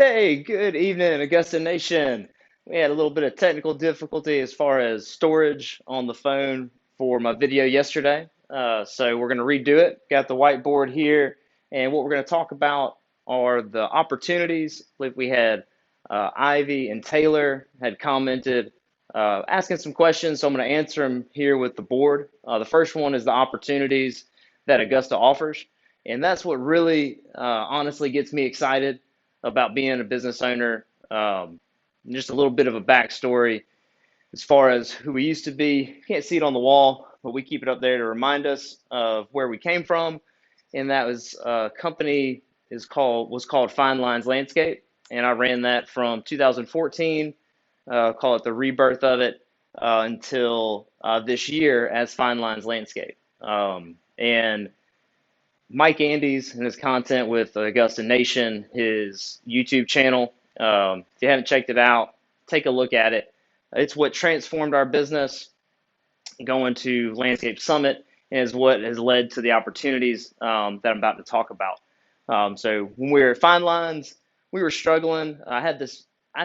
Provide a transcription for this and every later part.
Hey, good evening, Augusta Nation. We had a little bit of technical difficulty as far as storage on the phone for my video yesterday. So we're going to redo it. Got the whiteboard here, and what we're going to talk about are the opportunities. I believe we had Ivy and Taylor had commented asking some questions, so I'm going to answer them here with the board. The first one is the opportunities that Augusta offers, and that's what really honestly gets me excited about being a business owner. Just a little bit of a backstory as far as who we used to be. You can't see it on the wall, but we keep it up there to remind us of where we came from. And that was company was called Fine Lines Landscape, and I ran that from 2014, call it the rebirth of it, until this year as Fine Lines Landscape. And Mike Andes and his content with Augusta Nation, his YouTube channel. If you haven't checked it out, take a look at it. It's what transformed our business going to Landscape Summit and is what has led to the opportunities that I'm about to talk about. So when we were at Fine Lines, we were struggling. I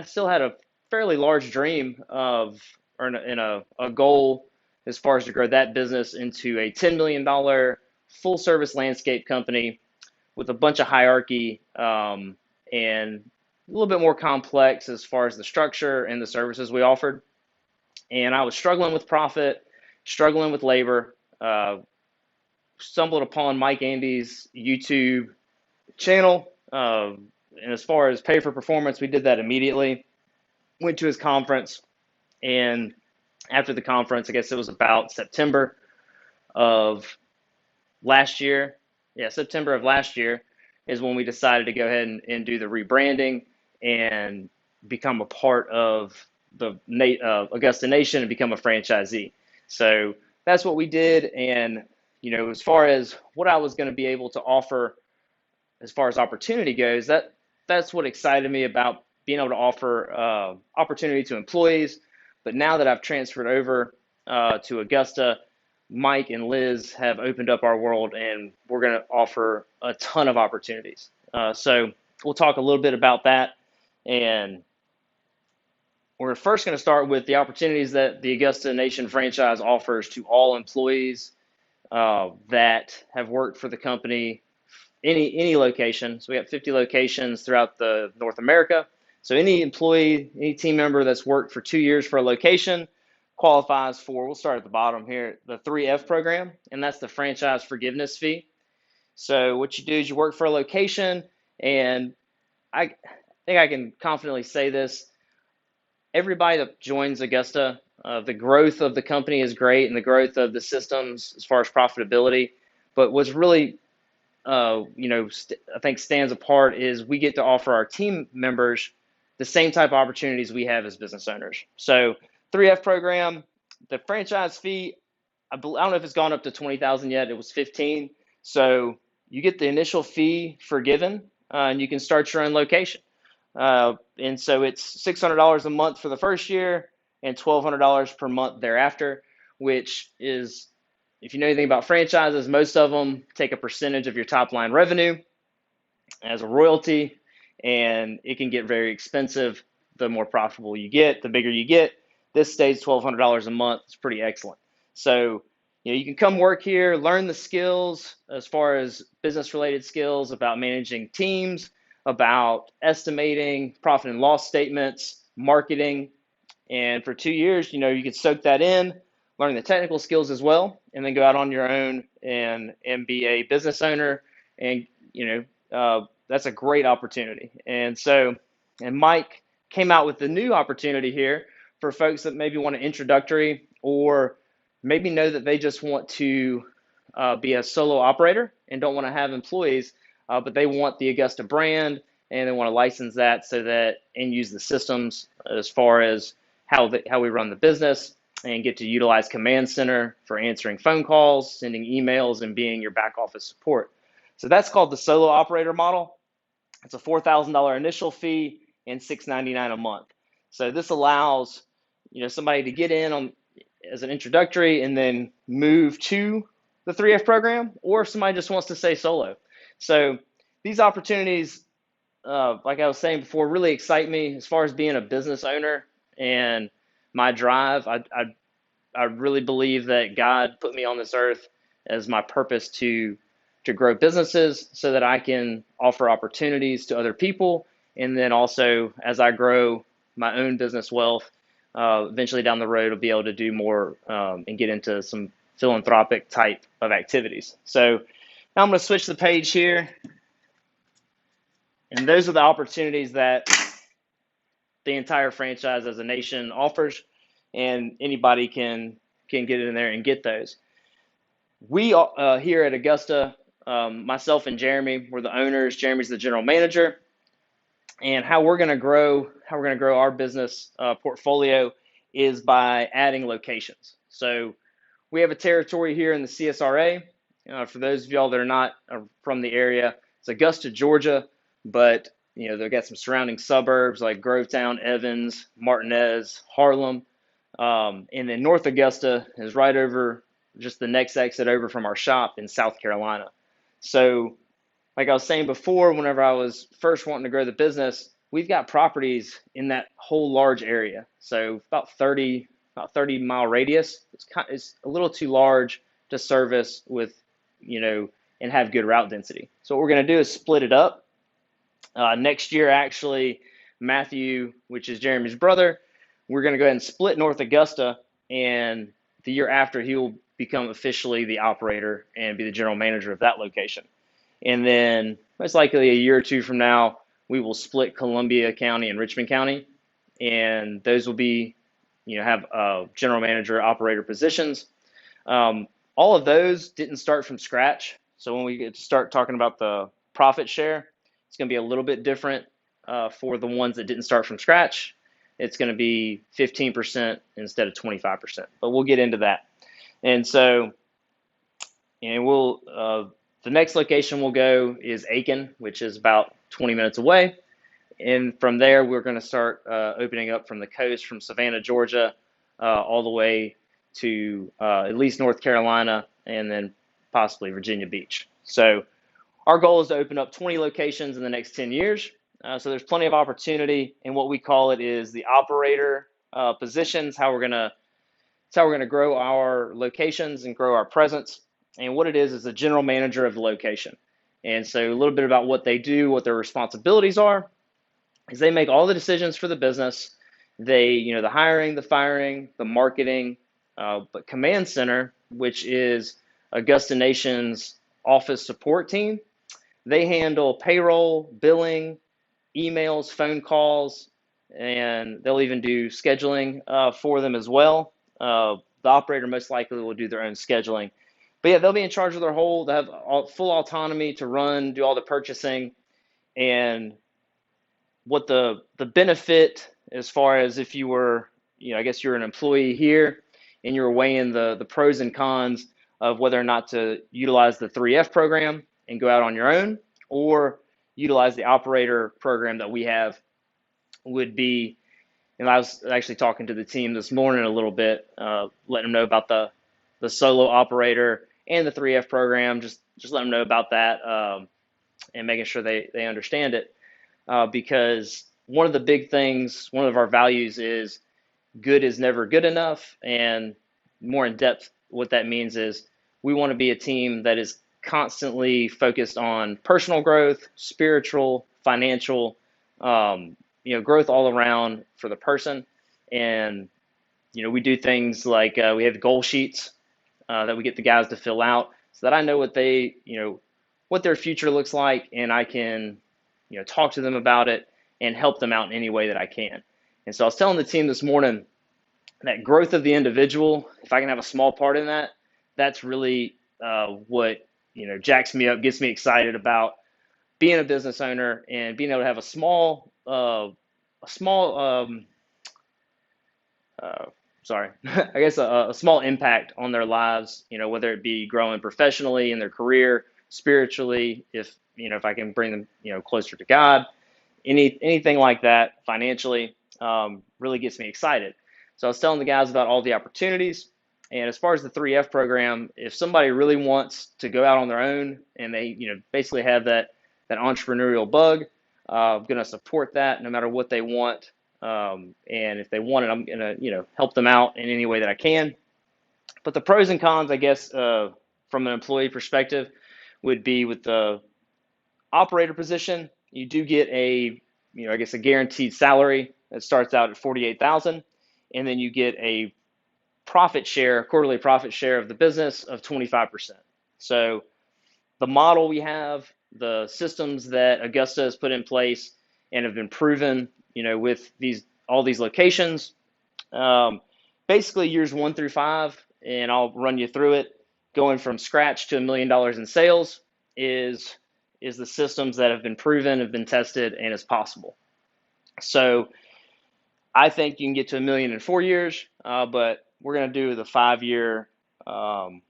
still had a fairly large dream of, or in a goal as far as to grow that business into a $10 million full service landscape company with a bunch of hierarchy and a little bit more complex as far as the structure and the services we offered. And I was struggling with profit, struggling with labor, stumbled upon Mike Andy's YouTube channel. And as far as pay for performance, we did that immediately. Went to his conference, and after the conference, I guess it was about September of last year. Yeah, September of last year is when we decided to go ahead and do the rebranding and become a part of the Augusta Nation and become a franchisee. So that's what we did. And, as far as what I was going to be able to offer as far as opportunity goes, that's what excited me about being able to offer opportunity to employees. But now that I've transferred over to Augusta, Mike and Liz have opened up our world, and we're going to offer a ton of opportunities. So we'll talk a little bit about that. And we're first going to start with the opportunities that the Augusta Nation franchise offers to all employees that have worked for the company, any location. So we have 50 locations throughout the North America. So any employee, any team member that's worked for 2 years for a location qualifies for, we'll start at the bottom here, the 3F program, and that's the franchise forgiveness fee. So what you do is you work for a location, and I think I can confidently say this, everybody that joins Augusta, the growth of the company is great and the growth of the systems as far as profitability. But what's really, I think stands apart is we get to offer our team members the same type of opportunities we have as business owners. So 3F program, the franchise fee, I don't know if it's gone up to 20,000 yet. It was 15. So you get the initial fee forgiven, and you can start your own location. And so it's $600 a month for the first year and $1,200 per month thereafter, which is, if you know anything about franchises, most of them take a percentage of your top line revenue as a royalty, and it can get very expensive. The more profitable you get, the bigger you get. This stays $1,200 a month. It's pretty excellent. So, you can come work here, learn the skills as far as business related skills about managing teams, about estimating profit and loss statements, marketing. And for 2 years, you can soak that in, learn the technical skills as well, and then go out on your own and be a business owner. And, that's a great opportunity. And Mike came out with the new opportunity here for folks that maybe want an introductory or maybe know that they just want to be a solo operator and don't want to have employees, but they want the Augusta brand and they want to license that and use the systems as far as how we run the business and get to utilize Command Center for answering phone calls, sending emails, and being your back office support. So that's called the solo operator model. It's a $4,000 initial fee and $699 a month. So this allows somebody to get in on as an introductory and then move to the 3F program, or if somebody just wants to stay solo. So these opportunities like I was saying before, really excite me as far as being a business owner and my drive. I really believe that God put me on this earth as my purpose to grow businesses so that I can offer opportunities to other people. And then also, as I grow my own business wealth, eventually down the road, I'll be able to do more and get into some philanthropic type of activities. So now I'm going to switch the page here. And those are the opportunities that the entire franchise as a nation offers, and anybody can get in there and get those. We here at Augusta, myself and Jeremy, we're the owners. Jeremy's the general manager, and how we're going to grow our business portfolio is by adding locations. So we have a territory here in the CSRA. For those of y'all that are not from the area, it's Augusta, Georgia, but they've got some surrounding suburbs like Grovetown, Evans, Martinez, Harlem, and then North Augusta is right over just the next exit over from our shop in South Carolina. So, like I was saying before, whenever I was first wanting to grow the business, we've got properties in that whole large area. So about 30-mile radius. It's a little too large to service with, and have good route density. So what we're going to do is split it up. Next year, actually, Matthew, which is Jeremy's brother, we're going to go ahead and split North Augusta, and the year after, he will become officially the operator and be the general manager of that location. And then most likely a year or two from now, we will split Columbia County and Richmond County, and those will be, have general manager, operator positions. All of those didn't start from scratch. So when we get to start talking about the profit share, it's going to be a little bit different for the ones that didn't start from scratch. It's going to be 15% instead of 25%, but we'll get into that. And so, the next location we'll go is Aiken, which is about 20 minutes away. And from there, we're going to start opening up from the coast, from Savannah, Georgia, all the way to at least North Carolina, and then possibly Virginia Beach. So our goal is to open up 20 locations in the next 10 years. So there's plenty of opportunity, and what we call it is the operator positions, how we're going to grow our locations and grow our presence. And what it is a general manager of the location. And so a little bit about what they do, what their responsibilities are, is they make all the decisions for the business. They, the hiring, the firing, the marketing, but Command Center, which is Augusta Nation's office support team, they handle payroll, billing, emails, phone calls, and they'll even do scheduling for them as well. The operator most likely will do their own scheduling. But yeah, they'll be in charge of they have full autonomy to run, do all the purchasing, and what the benefit as far as if you were, I guess you're an employee here and you're weighing the pros and cons of whether or not to utilize the 3F program and go out on your own, or utilize the operator program that we have, would be, and I was actually talking to the team this morning a little bit, letting them know about the solo operator and the 3F program, just let them know about that, and making sure they understand it, because one of the big things, one of our values is good is never good enough. And more in depth, what that means is we want to be a team that is constantly focused on personal growth, spiritual, financial, growth all around for the person. And, we do things like we have goal sheets that we get the guys to fill out so that I know what what their future looks like, and I can, talk to them about it and help them out in any way that I can. And so I was telling the team this morning that growth of the individual, if I can have a small part in that, that's really what, jacks me up, gets me excited about being a business owner and being able to have a small, I guess a small impact on their lives, whether it be growing professionally in their career, spiritually, if I can bring them, closer to God, anything like that, financially, really gets me excited. So I was telling the guys about all the opportunities. And as far as the 3F program, if somebody really wants to go out on their own and they, basically have that entrepreneurial bug, I'm going to support that no matter what they want. And if they want it, I'm going to, help them out in any way that I can. But the pros and cons, I guess, from an employee perspective, would be with the operator position. You do get I guess a guaranteed salary that starts out at 48,000, and then you get a quarterly profit share of the business of 25%. So the model we have, the systems that Augusta has put in place and have been proven, with all these locations, um, basically years 1 through 5, and I'll run you through it. Going from scratch to $1 million in sales is the systems that have been proven, have been tested, and is possible. So I think you can get to $1 million in 4 years, but we're going to do um,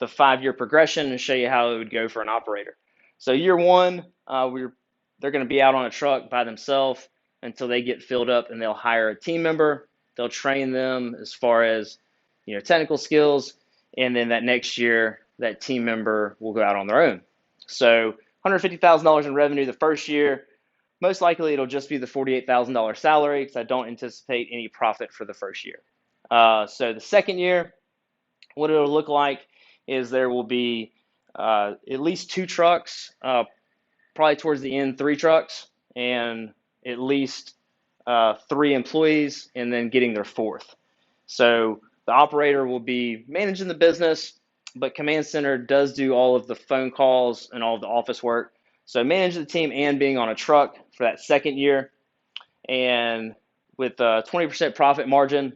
the 5 year progression and show you how it would go for an operator. So year one, they're going to be out on a truck by themselves until they get filled up, and they'll hire a team member. They'll train them as far as technical skills, and then that next year, that team member will go out on their own. So $150,000 in revenue the first year. Most likely, it'll just be the $48,000 salary because I don't anticipate any profit for the first year. So the second year, what it'll look like is there will be at least 2 trucks, probably towards the end, 3 trucks, and at least 3 employees, and then getting their fourth. So the operator will be managing the business, but Command Center does do all of the phone calls and all of the office work. So managing the team and being on a truck for that second year, and with a 20% profit margin,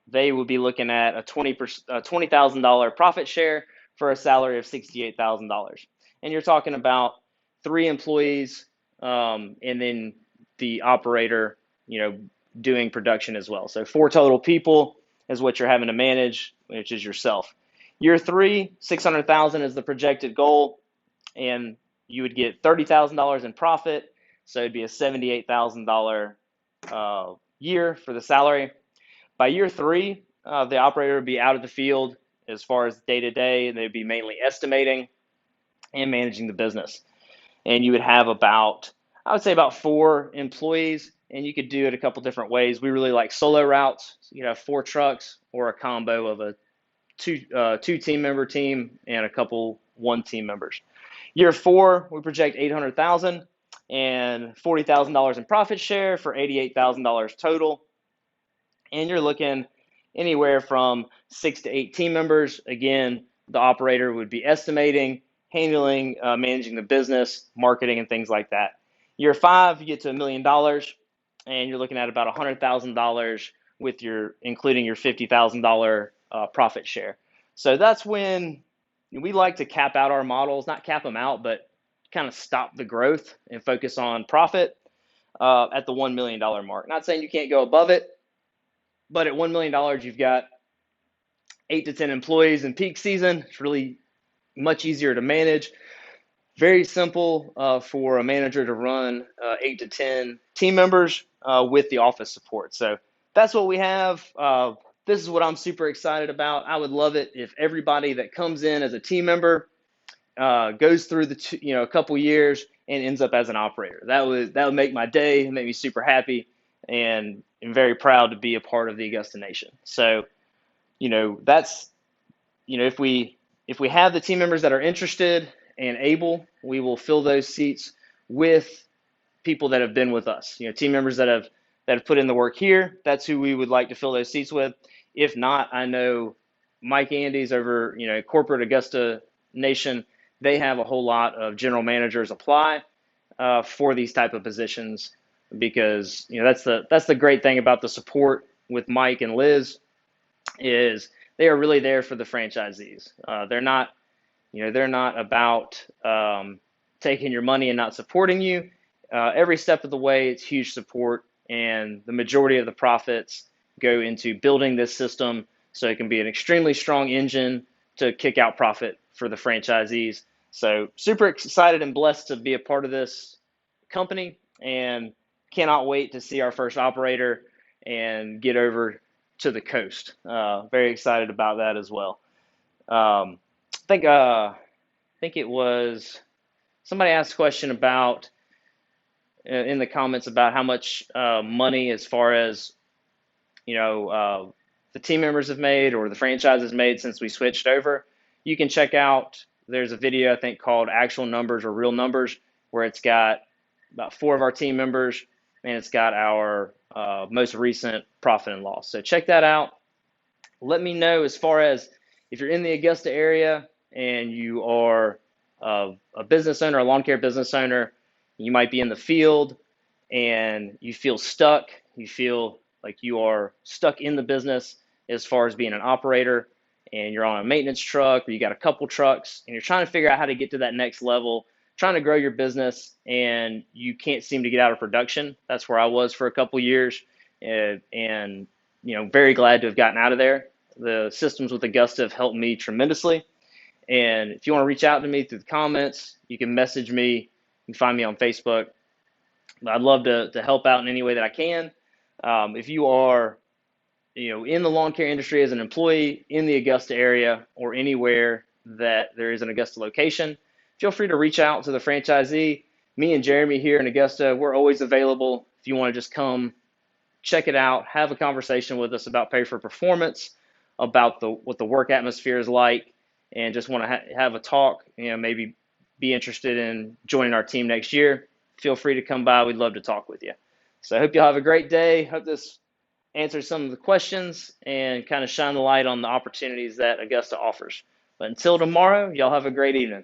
they would be looking at a $20,000 profit share for a salary of $68,000. And you're talking about 3 employees, and then the operator, doing production as well. So 4 total people is what you're having to manage, which is yourself. Year 3, 600,000 is the projected goal, and you would get $30,000 in profit. So it'd be a $78,000 year for the salary. By year 3, the operator would be out of the field as far as day to day, and they'd be mainly estimating and managing the business. And you would have I would say about 4 employees, and you could do it a couple different ways. We really like solo routes. So you could have 4 trucks or a combo of a two team member team and a couple one team members. Year 4, we project 800,000 and $40,000 in profit share for $88,000 total. And you're looking anywhere from 6 to 8 team members. Again, the operator would be estimating, handling, managing the business, marketing, and things like that. Year 5, you get to $1 million, and you're looking at about $100,000 with including your $50,000 profit share. So that's when we like to cap out our models, not cap them out, but kind of stop the growth and focus on profit at the $1 million mark. Not saying you can't go above it, but at $1 million, you've got 8 to 10 employees in peak season. It's really much easier to manage. Very simple for a manager to run 8 to 10 team members with the office support. So that's what we have. This is what I'm super excited about. I would love it if everybody that comes in as a team member goes through a couple years and ends up as an operator. That would make my day, make me super happy, and I'm very proud to be a part of the Augusta Nation. So, that's, if we have the team members that are interested and able, we will fill those seats with people that have been with us. Team members that have put in the work here. That's who we would like to fill those seats with. If not, I know Mike Andes over corporate Augusta Nation. They have a whole lot of general managers apply for these type of positions, because that's the great thing about the support with Mike and Liz is they are really there for the franchisees. They're not about taking your money and not supporting you. Every step of the way, it's huge support, and the majority of the profits go into building this system so it can be an extremely strong engine to kick out profit for the franchisees. So super excited and blessed to be a part of this company, and cannot wait to see our first operator and get over to the coast. Very excited about that as well. I think it was somebody asked a question about in the comments about how much money, as far as the team members have made or the franchise has made since we switched over. You can check out. There's a video I think called "Actual Numbers or Real Numbers," where it's got about four of our team members and it's got our most recent profit and loss. So check that out. Let me know as far as if you're in the Augusta area and you are a business owner, a lawn care business owner, you might be in the field and you feel stuck, you feel like you are stuck in the business as far as being an operator, and you're on a maintenance truck or you got a couple trucks and you're trying to figure out how to get to that next level, trying to grow your business and you can't seem to get out of production. That's where I was for a couple years, and very glad to have gotten out of there. The systems with Augusta have helped me tremendously. And if you want to reach out to me through the comments, you can message me. You can find me on Facebook. I'd love to help out in any way that I can. If you are, in the lawn care industry as an employee in the Augusta area or anywhere that there is an Augusta location, feel free to reach out to the franchisee. Me and Jeremy here in Augusta, we're always available. If you want to just come check it out, have a conversation with us about pay for performance, about what the work atmosphere is like, and just want to have a talk, maybe be interested in joining our team next year, feel free to come by. We'd love to talk with you. So I hope you'll have a great day. Hope this answers some of the questions and kind of shine the light on the opportunities that Augusta offers. But until tomorrow, y'all have a great evening.